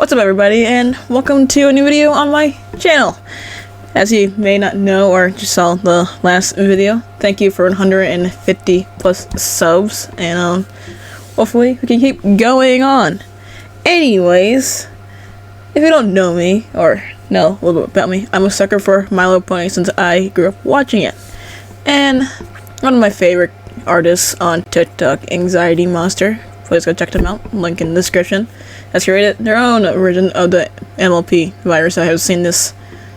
What's up everybody, and welcome to a new video on my channel. As you may not know or just saw the last video, thank you for 150 plus subs, and hopefully we can keep going on. Anyways, if you don't know me or know a little bit about me, I'm a sucker for My Little Pony since I grew up watching it. And one of my favorite artists on TikTok, AnxietyMonstrr, please go check them out, link in the description, has created their own version of the MLP virus. I have seen this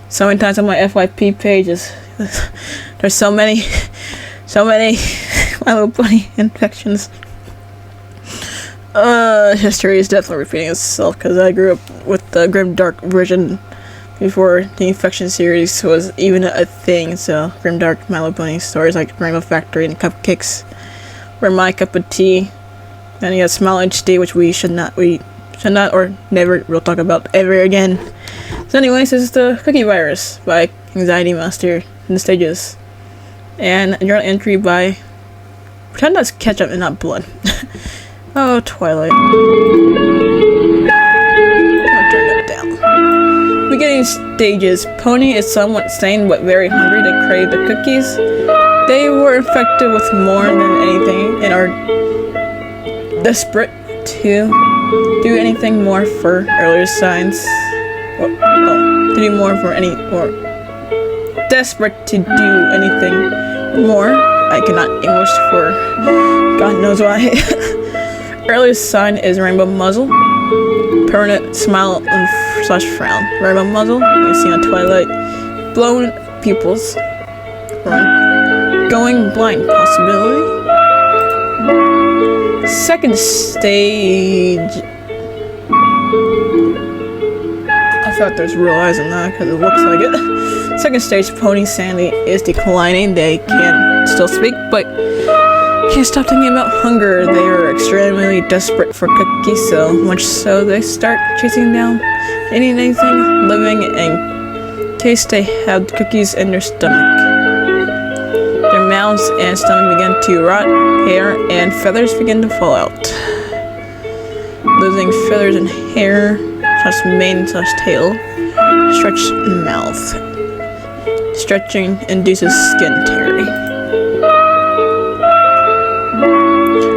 so many times on my FYP pages. There's so many My Little Pony infections. History is definitely repeating itself because I grew up with the grim dark version before the infection series was even a thing. So grim dark My Little Pony stories like Rainbow Factory and Cupcakes were my cup of tea. Then you got Smile HD, which we should not or never will talk about ever again. So anyways, this is the Cookie Virus by AnxietyMonstrr in the stages. And a journal entry by, pretend that's ketchup and not blood. Oh, Twilight. I'll turn that down. Beginning stages. Pony is somewhat sane but very hungry to crave the cookies. They were infected with more than anything and are desperate to do anything more for earlier signs. To do more for any, or desperate to do anything more. I cannot English for God knows why. Earliest sign is rainbow muzzle, permanent smile and slash frown. Rainbow muzzle, you can see on Twilight, blown pupils, run, going blind possibility. Second stage. I thought there's real eyes in that because it looks like it. Second stage, Pony sanity is declining. They can still speak, but can't stop thinking about hunger. They are extremely desperate for cookies, so much so they start chasing down anything living in case they have cookies in their stomach. Their mouths and stomach begin to rot, hair and feathers begin to fall out. Losing feathers and hair, slash mane slash tail, stretched mouth. Stretching induces skin tearing.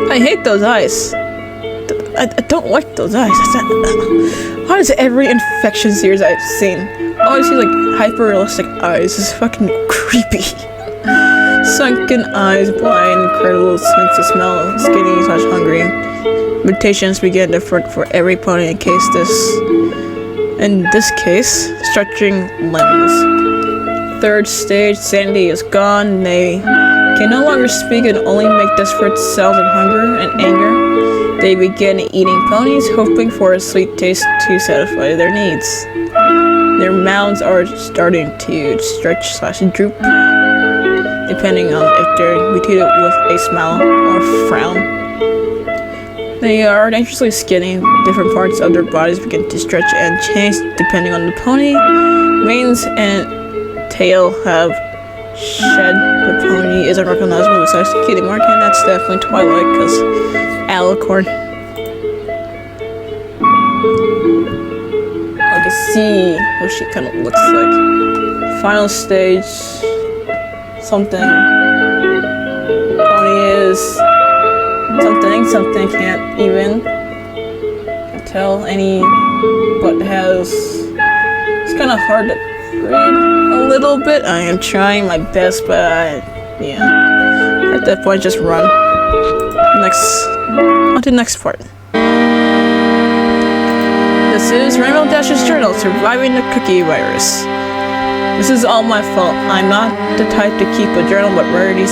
I hate those eyes. I don't like those eyes. Why is every infection series I've seen always see like hyper-realistic eyes? It's fucking creepy. Sunken eyes, blind, incredible sense to smell, skinny slash hungry. Mutations begin different for every pony in this case, stretching limbs. Third stage, sanity is gone. They can no longer speak and only make desperate sounds of hunger and anger. They begin eating ponies, hoping for a sweet taste to satisfy their needs. Their mouths are starting to stretch slash droop, depending on if they're mutated with a smile or frown. They are dangerously skinny. Different parts of their bodies begin to stretch and change depending on the pony. Manes and tail have shed. The pony is unrecognizable besides the cutie mark, and that's definitely Twilight because alicorn. I can see what she kind of looks like. Final stage. Something. Pony is something can't even tell any, but has. It's kind of hard to read a little bit. I am trying my best, but yeah. At that point, just run. On to the next part. This is Rainbow Dash's journal, surviving the Cookie Virus. This is all my fault. I'm not the type to keep a journal, but Rarity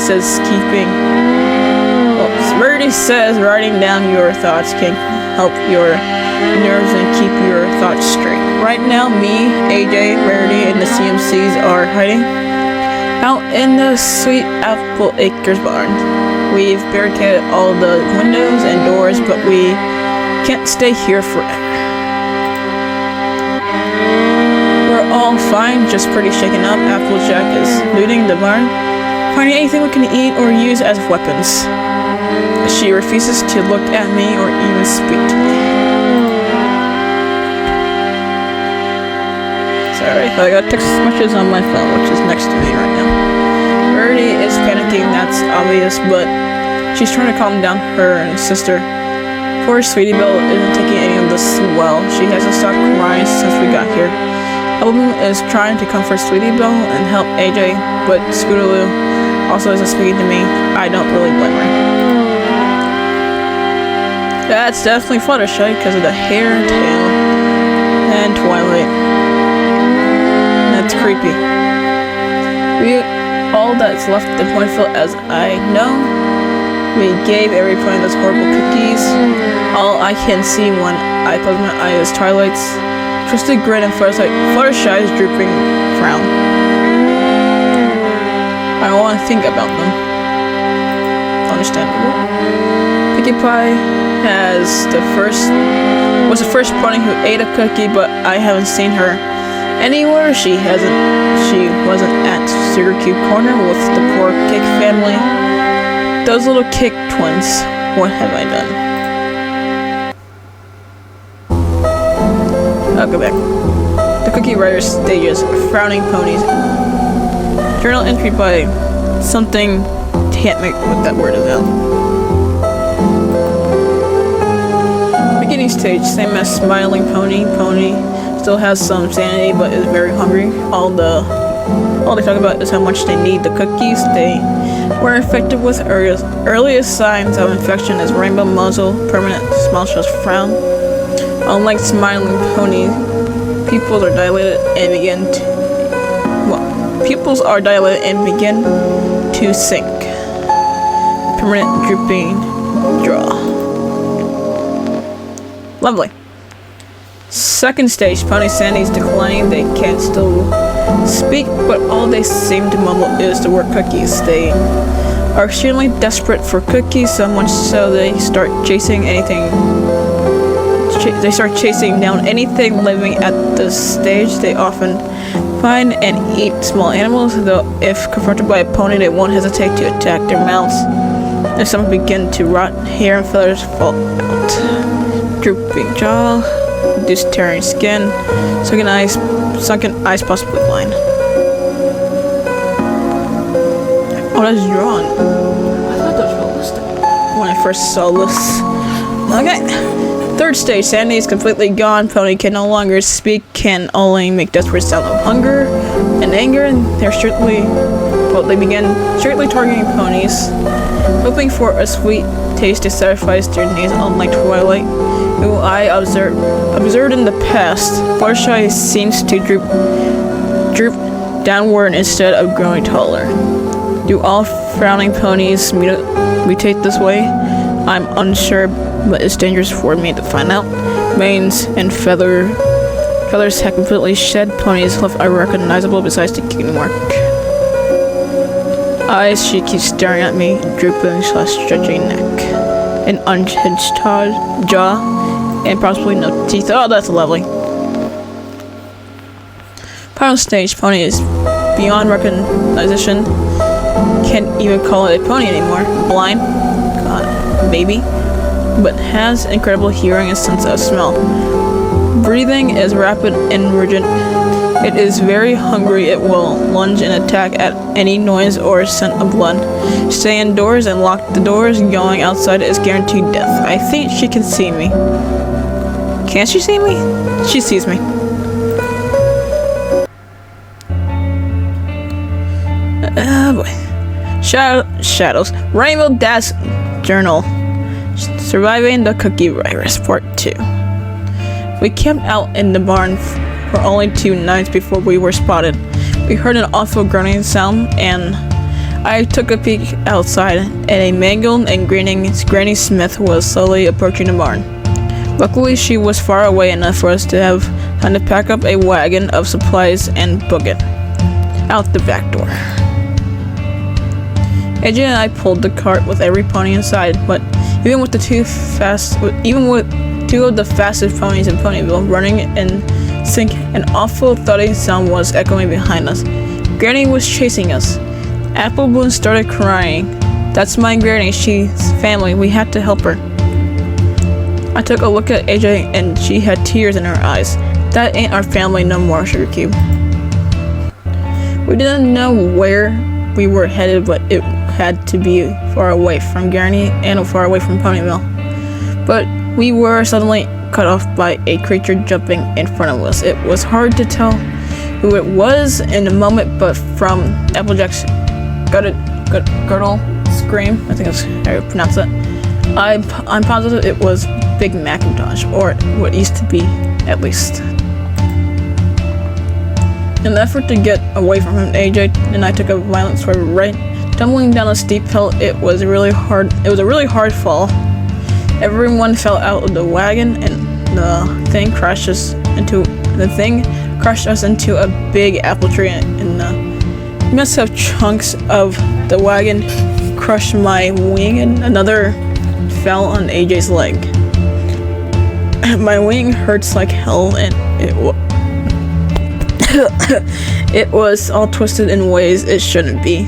says writing down your thoughts can help your nerves and keep your thoughts straight. Right now, me, AJ, Rarity, and the CMCs are hiding out in the Sweet Apple Acres barn. We've barricaded all the windows and doors, but we can't stay here forever. We're all fine, just pretty shaken up. Applejack is looting the barn, finding anything we can eat or use as weapons. She refuses to look at me or even speak to me. Sorry, I got text messages on my phone, which is next to me right now. Birdie is panicking, that's obvious, but she's trying to calm down her and sister. Poor Sweetie Belle isn't taking any of this well. She hasn't stopped crying since we got here. Album is trying to comfort Sweetie Belle and help AJ, but Scootaloo also isn't speaking to me. I don't really blame her. That's definitely Fluttershy because of the hair, tail, and Twilight. That's creepy. All that's left in Pointville, as I know, we gave every pony those horrible cookies. All I can see when I close my eyes is Twilight's twisted grin and Fluttershy's drooping frown. I don't want to think about them. Understandable. Pinkie Pie was the first pony who ate a cookie, but I haven't seen her anywhere. She wasn't at Sugar Cube Corner with the poor Cake family. Those little Cake twins. What have I done? I'll go back. The Cookie Virus stages. Frowning ponies. Journal entry by something. Can't make what that word is out. Beginning stage, same as Smiling Pony. Pony still has some sanity but is very hungry. All they talk about is how much they need the cookies. They were infected with earliest signs of infection is rainbow muzzle, permanent smile shows frown. Unlike Smiling Pony, pupils are dilated and begin to sink. Permanent drooping jaw. Lovely. Second stage, Pony Sandy's declining. They can still speak, but all they seem to mumble is the word cookies. They are extremely desperate for cookies, so much so they start chasing down anything living at this stage. They often find and eat small animals, though if confronted by a pony, they won't hesitate to attack their mounts. If some begin to rot, hair and feathers fall out. Drooping jaw, reduced tearing skin, sunken eyes possibly blind. Oh, that's drawn. I thought that was realistic when I first saw this. Okay. Third stage, sanity is completely gone. Pony can no longer speak, can only make desperate sound of hunger and anger. They begin strictly targeting ponies, hoping for a sweet taste to satisfy their needs. Unlike Twilight, who I observed in the past, Fluttershy seems to droop downward instead of growing taller. Do all frowning ponies mutate this way? I'm unsure, but it's dangerous for me to find out. Manes and feathers have completely shed. Ponies left unrecognizable besides the kicking mark. Eyes, she keeps staring at me, drooping / stretching neck. An unhinged jaw, and possibly no teeth. Oh, that's lovely. Final stage, Pony is beyond recognition. Can't even call it a pony anymore. Blind, God, maybe, but has incredible hearing and sense of smell. Breathing is rapid and rigid. It is very hungry. It will lunge and attack at any noise or scent of blood. Stay indoors and lock the doors. Going outside is guaranteed death. I think she can see me. Can she see me? She sees me. Boy. Shadows. Rainbow Dash Journal. Surviving the Cookie Virus, Part 2. We camped out in the barn for only 2 nights before we were spotted. We heard an awful groaning sound, and I took a peek outside, and a mangled and grinning Granny Smith was slowly approaching the barn. Luckily, she was far away enough for us to have time to pack up a wagon of supplies and book it out the back door. AJ and I pulled the cart with every pony inside, but even with two of the fastest ponies in Ponyville running in sync, an awful thudding sound was echoing behind us. Granny was chasing us. Apple Bloom started crying. That's my Granny, she's family, we had to help her. I took a look at AJ and she had tears in her eyes. That ain't our family no more, Sugar Cube. We didn't know where we were headed, but it had to be far away from Gurney and far away from Ponyville. But we were suddenly cut off by a creature jumping in front of us. It was hard to tell who it was in the moment, but from Applejack's guttural scream, I think that's how you pronounce it, I'm positive it was Big Macintosh, or what used to be, at least. In an effort to get away from him, AJ and I took a violent swerve right, tumbling down a steep hill. It was a really hard fall. Everyone fell out of the wagon, and the thing crushed us into a big apple tree, and massive chunks of the wagon crushed my wing, and another fell on AJ's leg. My wing hurts like hell, and it was all twisted in ways it shouldn't be,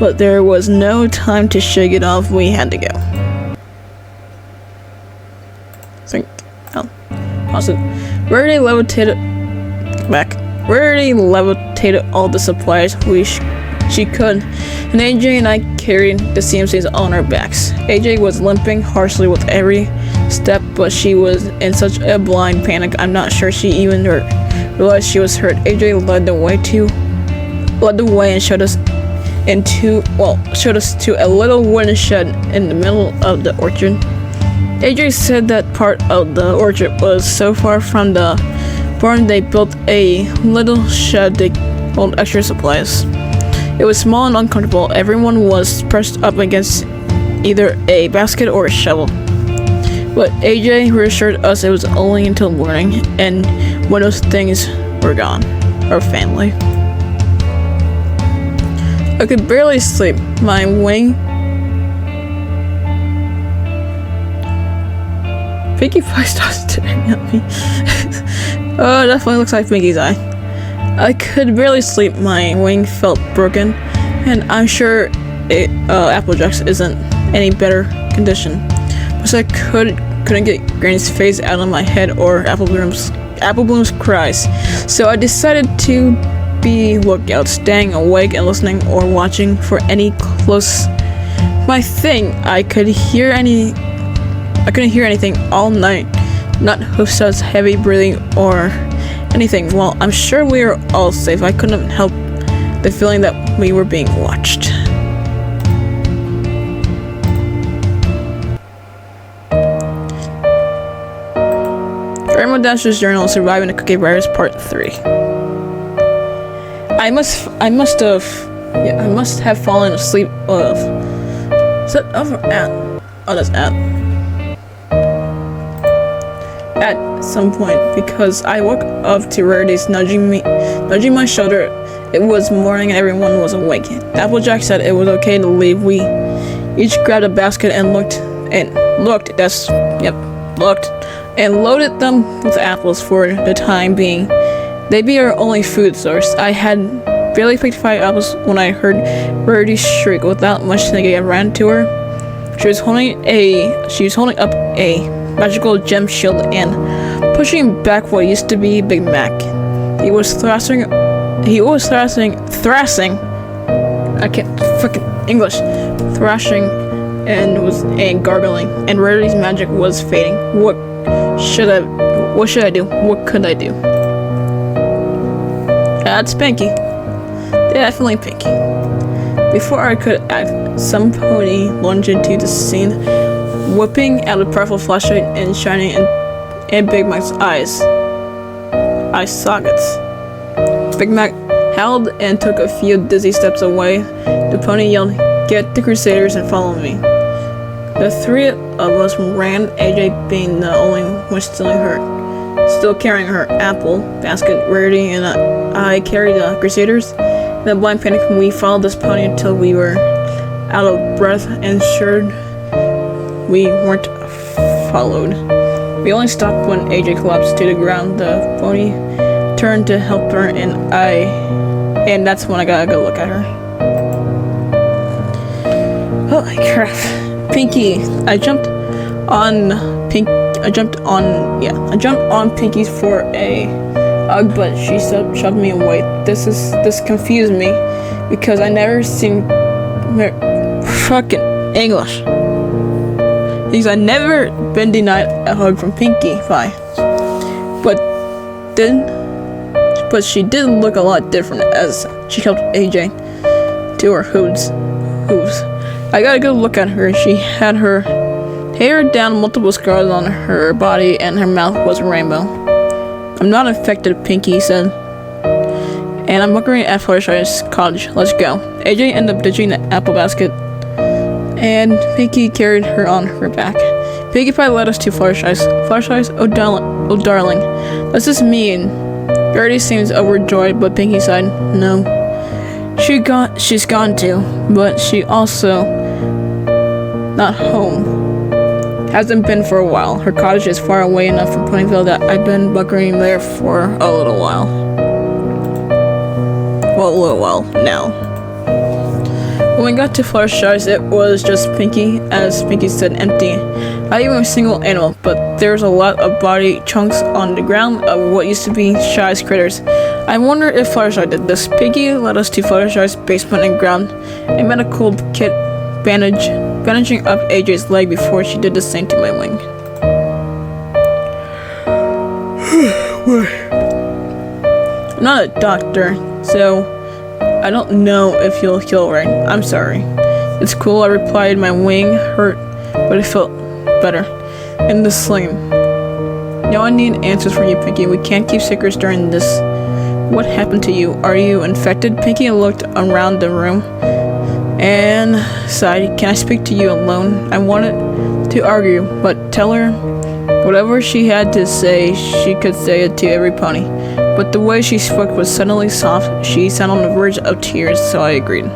but there was no time to shake it off. We had to go. Rarity levitated all the supplies she could, and AJ and I carried the CMCs on our backs. AJ was limping harshly with every step, but she was in such a blind panic I'm not sure she even realized she was hurt. AJ led the way and showed us to a little wooden shed in the middle of the orchard. AJ said that part of the orchard was so far from the barn they built a little shed to hold extra supplies. It was small and uncomfortable. Everyone was pressed up against either a basket or a shovel. But AJ reassured us it was only until morning, and when those things were gone, our family. I could barely sleep. My wing. Pinkie Pie starts staring at me. Oh, it definitely looks like Pinkie's eye. I could barely sleep. My wing felt broken, and I'm sure Applejack's isn't any better condition. Plus, I couldn't get Granny's face out of my head or Apple Bloom's cries. So I decided to be lookout, staying awake and listening or watching for any close. My thing, I couldn't hear anything all night. Not Hoofstad's heavy breathing or anything. Well, I'm sure we were all safe. I couldn't help the feeling that we were being watched. Grandma Dash's Journal: Surviving the Cookie Virus, Part 3. I must have fallen asleep is that over at? Oh, that's at some point, because I woke up to Rarity's nudging my shoulder. It was morning and everyone was awake. Applejack said it was okay to leave. We each grabbed a basket and looked and loaded them with apples for the time being. They'd be our only food source. I had barely picked 5 apples when I heard Rarity shriek. Without much thinking, I ran to her. She was holding up a magical gem shield and pushing back what used to be Big Mac. He was thrashing. I can't fucking English. Thrashing and gargling, and Rarity's magic was fading. What should I do? What could I do? That's Pinkie. Definitely Pinkie. Before I could act, some pony lunged into the scene, whipping out a powerful flashlight and shining in Big Mac's eye sockets. Big Mac howled and took a few dizzy steps away. The pony yelled, "Get the Crusaders and follow me." The 3 of us ran, AJ being the only one still carrying her apple basket. Rarity and I carried the Crusaders. In a blind panic, we followed this pony until we were out of breath and ensured we weren't followed. We only stopped when AJ collapsed to the ground. The pony turned to help her, and that's when I got a good look at her. Holy crap. Pinkie. I jumped on Pinkie's for a But she shoved me away. This confused me because I never seen fucking English. Because I never been denied a hug from Pinkie Pie. But she did look a lot different as she helped AJ to her hooves. I got a good look at her. She had her hair down, multiple scars on her body, and her mouth was rainbow. I'm not infected, Pinkie said. And I'm looking at Fluttershy's cottage. Let's go. AJ ended up ditching the apple basket, and Pinkie carried her on her back. Pinkie Pie led us to Fluttershy's. Fluttershy's, oh darling, does this mean? Gertie seems overjoyed, but Pinkie sighed. No. She's gone too, but she also not home. Hasn't been for a while. Her cottage is far away enough from Ponyville that I've been bunkering there for a little while. Well, a little while now. When we got to Fluttershy's, it was just Pinkie, as Pinkie said, empty. Not even a single animal, but there's a lot of body chunks on the ground of what used to be Shy's critters. I wonder if Fluttershy did this. Pinkie led us to Fluttershy's basement and ground a medical kit bandaging up AJ's leg before she did the same to my wing. I'm not a doctor, so I don't know if you'll heal right. I'm sorry. It's cool, I replied. My wing hurt, but it felt better. In the sling. No, I need answers from you, Pinkie. We can't keep secrets during this. What happened to you? Are you infected? Pinkie looked around the room and sighed. Can I speak to you alone? I wanted to argue, but tell her whatever she had to say, she could say it to every pony. But the way she spoke was suddenly soft. She sounded on the verge of tears, so I agreed.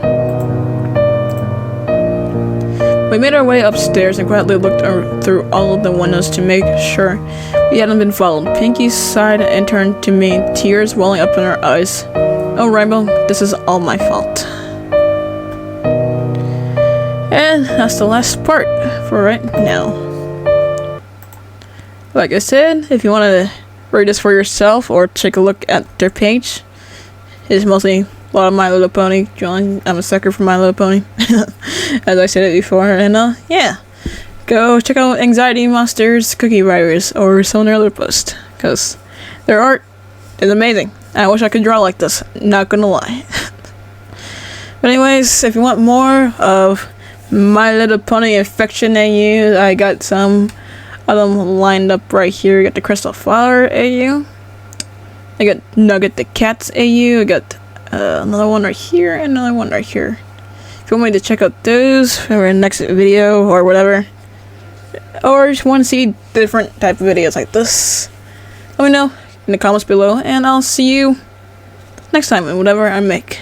We made our way upstairs and quietly looked through all of the windows to make sure we hadn't been followed. Pinkie sighed and turned to me, tears welling up in her eyes. Oh, Rainbow, this is all my fault. And that's the last part for right now. Like I said, if you want to read this for yourself or take a look at their page, it's mostly a lot of My Little Pony. John, I'm a sucker for My Little Pony, as I said it before. And yeah, go check out AnxietyMonstrr's Cookie Virus or some of their other posts, because their art is amazing. I wish I could draw like this, not gonna lie. But anyways, if you want more of My Little Pony Infection AU, I got some of them lined up right here. I got the Crystal Flower AU. I got Nugget the Cat's AU. I got another one right here and another one right here. If you want me to check out those for the next video or whatever, or just want to see different type of videos like this, let me know in the comments below, and I'll see you next time in whatever I make.